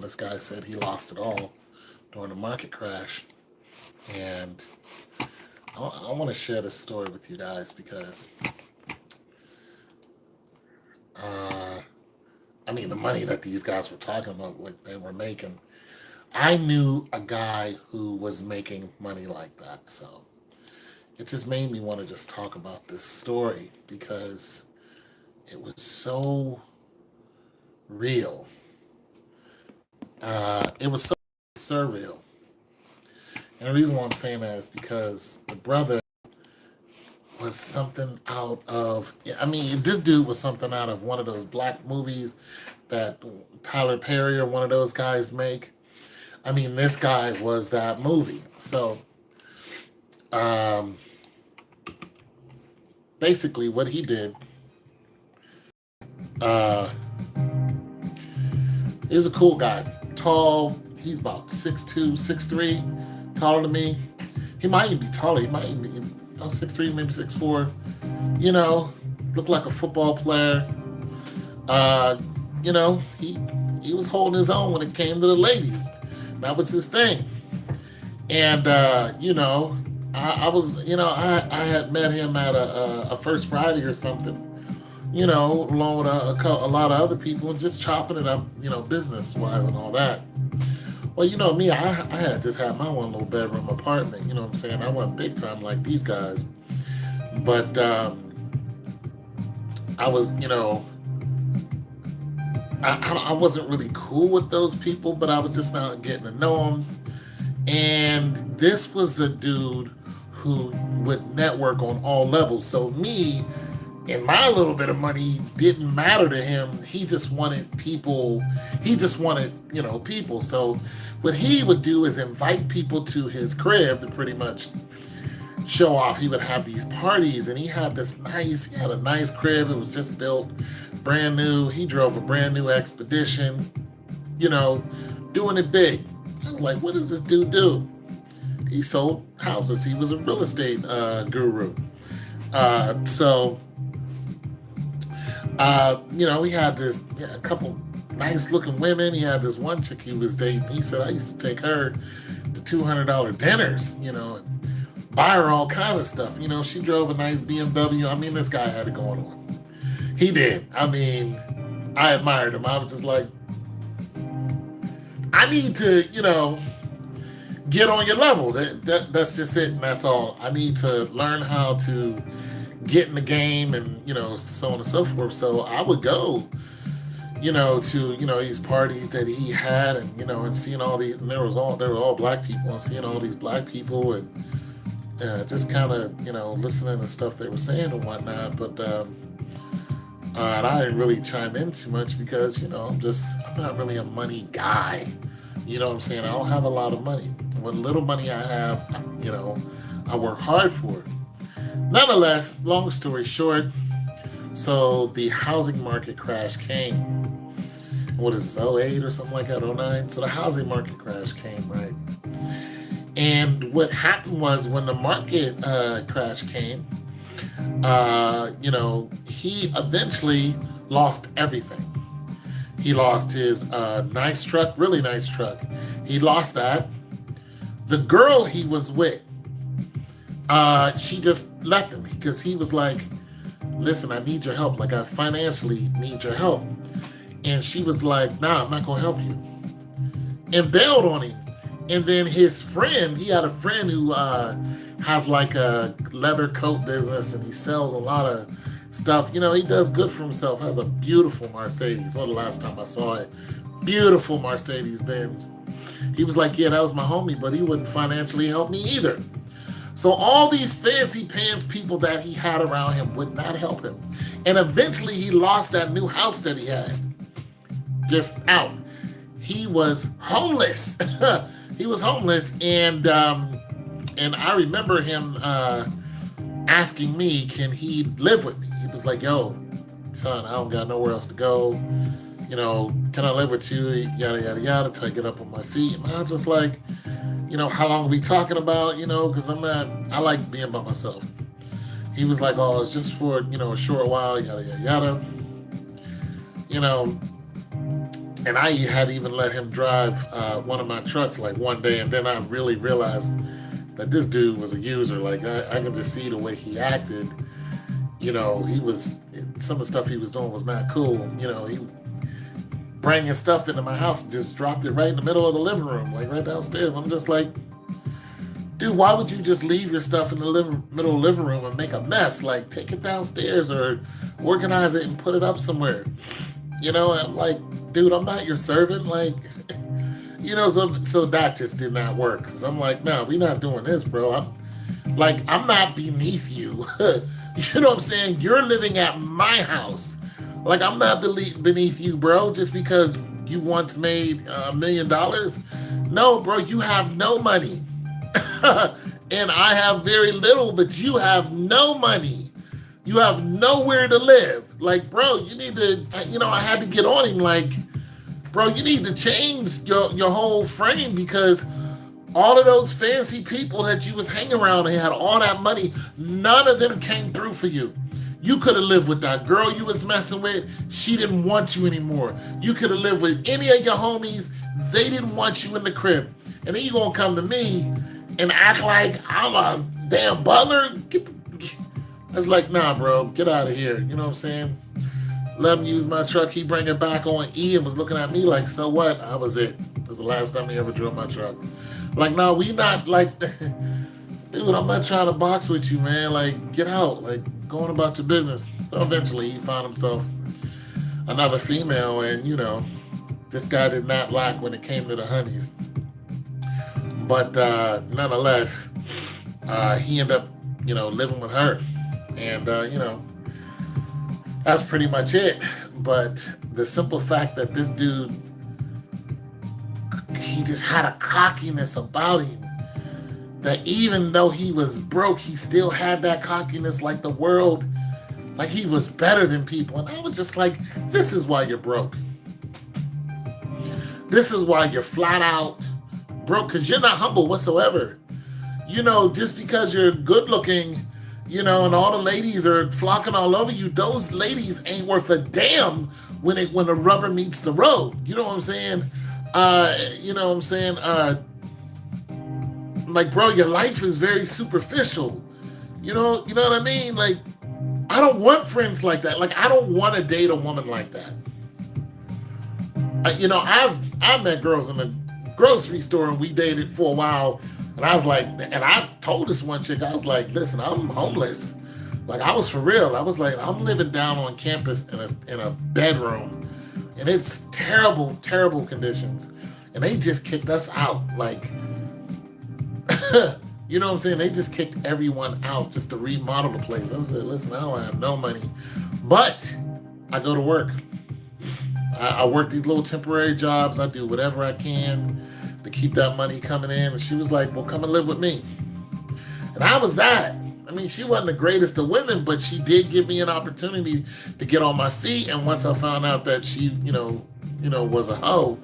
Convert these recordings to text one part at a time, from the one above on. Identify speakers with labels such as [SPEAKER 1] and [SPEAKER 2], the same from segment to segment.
[SPEAKER 1] this guy said he lost it all during the market crash. And I want to share this story with you guys because, uh, I mean, the money that these guys were talking about, like they were making, I knew a guy who was making money like that. So it just made me want to just talk about this story because it was so real. It was so surreal. And the reason why I'm saying that is because the brother was something out of, I mean, this dude was something out of one of those black movies that Tyler Perry or one of those guys make. I mean, this guy was that movie. So, um, basically, what he did, uh, he's a cool guy. Tall, he's about 6'2", 6'3", taller than me. He might even be taller. He might even be 6'3", maybe 6'4". You know, looked like a football player. Uh, you know, he was holding his own when it came to the ladies. That was his thing. And you know, I was, you know, I had met him at a First Friday or something. You know, along with a lot of other people, and just chopping it up, you know, business wise and all that. Well, you know me, I had just had my one little bedroom apartment. You know what I'm saying? I wasn't big time like these guys, but I was, you know, I wasn't really cool with those people, but I was just not getting to know them. And this was the dude who would network on all levels. So me and my little bit of money didn't matter to him. He just wanted people. He just wanted, you know, people. So what he would do is invite people to his crib to pretty much show off. He would have these parties, and he had he had a nice crib. It was just built brand new. He drove a brand new Expedition, you know, doing it big. I was like, what does this dude do? He sold houses. He was a real estate guru. So you know, he had a couple nice looking women. He had this one chick he was dating. He said, I used to take her to $200 dinners, you know, and buy her all kind of stuff. You know, she drove a nice BMW. I mean, this guy had it going on. He did. I mean, I admired him. I was just like, I need to, you know, get on your level. That's just it, and that's all. I need to learn how to get in the game, and you know, so on and so forth. So I would go, you know, to, you know, these parties that he had, and you know, and seeing all these, and they were all black people, and seeing all these black people, and just kind of, you know, listening to stuff they were saying and whatnot. But and I didn't really chime in too much because, you know, I'm not really a money guy. You know what I'm saying? I don't have a lot of money. What little money I have, you know, I work hard for it. Nonetheless, long story short, so the housing market crash came. What is this, '08 or something like that, '09? So the housing market crash came, right? And what happened was when the market crash came, you know, he eventually lost everything. He lost his nice truck, really nice truck. He lost that. The girl he was with, she just left him because he was like, listen, I need your help. Like, I financially need your help. And she was like, nah, I'm not going to help you. And bailed on him. And then his friend, he had a friend who has like a leather coat business, and he sells a lot of stuff. You know, he does good for himself. Has a beautiful Mercedes. Well, the last time I saw it, beautiful Mercedes Benz. He was like, yeah, that was my homie, but he wouldn't financially help me either. So all these fancy pants people that he had around him would not help him. And eventually he lost that new house that he had. Just out. He was homeless. He was homeless, and I remember him asking me, can he live with me? He was like, yo, son, I don't got nowhere else to go. You know, can I live with you? Yada, yada, yada, till I get up on my feet. And I was just like, you know, how long are we talking about? You know, because I like being by myself. He was like, oh, it's just for, you know, a short while, yada, yada, yada. You know, And I had even let him drive one of my trucks like one day, and then I really realized that this dude was a user. Like I could just see the way he acted. He was some of the stuff he was doing was not cool. He bringing stuff into my house and just dropped it right in the middle of the living room, like right downstairs. I'm just like, dude, why would you just leave your stuff in the middle of the living room and make a mess? Like, take it downstairs or organize it and put it up somewhere. I'm like, dude, I'm not your servant. Like, so that just did not work. Cause I'm like, no, we're not doing this, bro. I'm not beneath you. You know what I'm saying? You're living at my house. Like, I'm not beneath you, bro, just because you once made $1 million. No, bro, you have no money. And I have very little, but you have no money. You have nowhere to live. Like, bro, you need to, I had to get on him. Like, bro, you need to change your whole frame, because all of those fancy people that you was hanging around and had all that money, none of them came through for you. You could have lived with that girl you was messing with. She didn't want you anymore. You could have lived with any of your homies. They didn't want you in the crib. And then you gonna come to me and act like I'm a damn butler? I was like, nah, bro, get out of here. You know what I'm saying? Let him use my truck. He bring it back on E and was looking at me like, so what? I was it. It was the last time he ever drove my truck. Like, no, we not like, dude, I'm not trying to box with you, man. Like, get out. Like, go on about your business. So eventually he found himself another female, and, this guy did not lack when it came to the honeys. But nonetheless, he ended up, living with her. And, that's pretty much it. But the simple fact that this dude, he just had a cockiness about him, that even though he was broke, he still had that cockiness, like the world, like he was better than people. And I was just like, this is why you're broke. This is why you're flat out broke, because you're not humble whatsoever. Just because you're good looking, and all the ladies are flocking all over you, those ladies ain't worth a damn when the rubber meets the road. You know what I'm saying? Like, bro, your life is very superficial. You know what I mean? Like, I don't want friends like that. Like, I don't want to date a woman like that. I've met girls in the grocery store and we dated for a while, and I was like, and I told this one chick, I was like, listen, I'm homeless. Like, I was for real. I was like, I'm living down on campus in a bedroom, and it's terrible, terrible conditions. And they just kicked us out. Like, you know what I'm saying? They just kicked everyone out just to remodel the place. I said, listen, I don't have no money, but I go to work. I work these little temporary jobs. I do whatever I can to keep that money coming in. And she was like, well, come and live with me. And I was that. I mean, she wasn't the greatest of women, but she did give me an opportunity to get on my feet. And once I found out that she, was a hoe,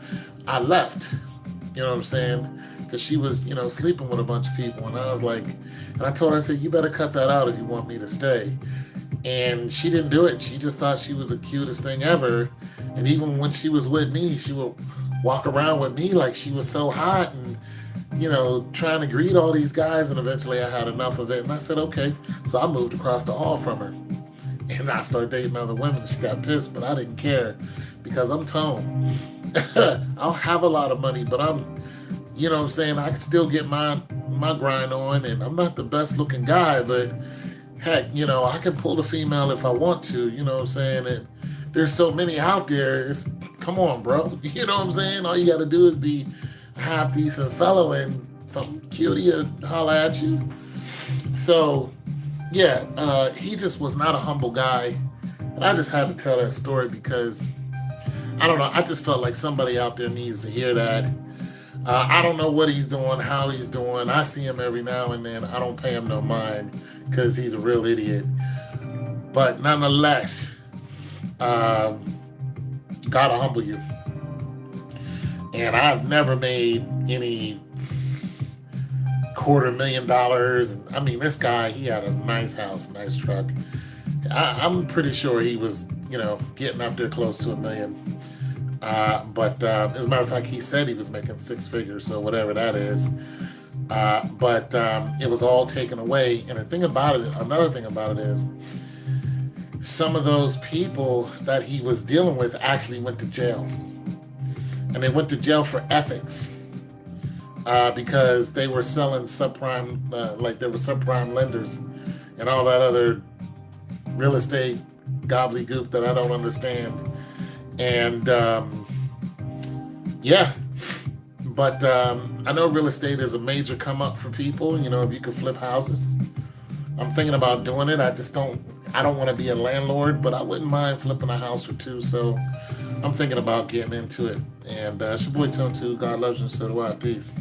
[SPEAKER 1] I left. You know what I'm saying? Because she was, sleeping with a bunch of people. And I was like, and I told her, I said, you better cut that out if you want me to stay. And she didn't do it. She just thought she was the cutest thing ever. And even when she was with me, she would walk around with me like she was so hot and, trying to greet all these guys. And eventually I had enough of it. And I said, okay. So I moved across the hall from her. And I started dating other women. She got pissed, but I didn't care because I'm Tone. I don't have a lot of money, but I'm, I can still get my grind on. And I'm not the best looking guy, but heck, I can pull the female if I want to, And there's so many out there. Come on, bro. You know what I'm saying? All you got to do is be a half decent fellow and some cutie will holler at you. So, yeah, he just was not a humble guy. And I just had to tell that story because, I don't know, I just felt like somebody out there needs to hear that. I don't know what he's doing, how he's doing. I see him every now and then. I don't pay him no mind because he's a real idiot. But nonetheless, gotta humble you. And I've never made any $250,000. I mean, this guy, he had a nice house, nice truck. I'm pretty sure he was, getting up there close to $1 million. But as a matter of fact, he said he was making six figures, so whatever that is. But it was all taken away. And the thing about it, another thing about it is, some of those people that he was dealing with actually went to jail, and they went to jail for ethics because they were selling subprime, like they were subprime lenders and all that other real estate gobbledygook that I don't understand. And yeah, but I know real estate is a major come up for people. You know, if you could flip houses, I'm thinking about doing it. I just don't. I don't want to be a landlord, but I wouldn't mind flipping a house or two. So I'm thinking about getting into it. And it's your boy Tone 2. God loves you, so do I. Peace.